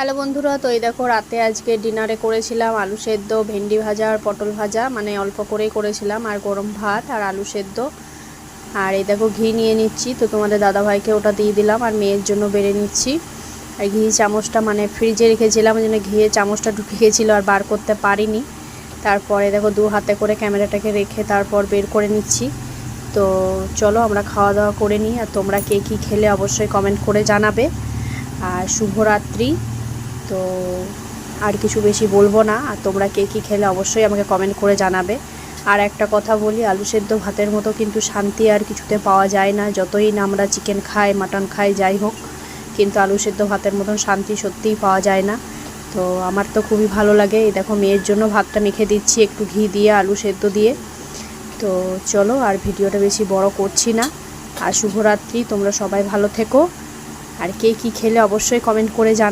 Hello বন্ধুরা, তো এই দেখো রাতে আজকে ডিনারে করেছিলাম আলু সেদ্ধ, ভেন্ডি ভাজা আর পটল ভাজা, মানে অল্প করেই করেছিলাম, আর গরম ভাত আর আলু সেদ্ধ। আর এই দেখো ঘি নিয়ে নিচ্ছি, তো তোমাদের দাদাভাইকে ওটা দিয়ে দিলাম আর মেয়ের জন্য বেড়ে নিচ্ছি। আর ঘি চামচটা মানে ফ্রিজে রেখেছিলাম, ওই জন্য ঘিয়ের চামচটা ঢুকে গেছিলো আর বার করতে পারিনি। তারপরে দেখো দু হাতে করে ক্যামেরাটাকে রেখে তারপর বের করে নিচ্ছি। তো চলো আমরা খাওয়া দাওয়া করে নিই, আর তোমরা কে কী খেলে অবশ্যই কমেন্ট করে জানাবে। আর শুভরাত্রি। তো আর কিছু বেশি বলবো না, আর তোমরা কে কী খেলে অবশ্যই আমাকে কমেন্ট করে জানাবে। আর একটা কথা বলি, আলু সেদ্ধ ভাতের মতো কিন্তু শান্তি আর কিছুতে পাওয়া যায় না, যতই না আমরা চিকেন খাই, মাটন খাই, যাই হোক, কিন্তু আলু সেদ্ধ ভাতের মতন শান্তি সত্যিই পাওয়া যায় না। তো আমার তো খুবই ভালো লাগে। এই দেখো মেয়ের জন্য ভাতটা মেখে দিচ্ছি একটু ঘি দিয়ে, আলু সেদ্ধ দিয়ে। তো চলো আর ভিডিওটা বেশি বড় করছি না। আর শুভরাত্রি, তোমরা সবাই ভালো থেকো। আর কে কী খেলে অবশ্যই কমেন্ট করে জানাবে।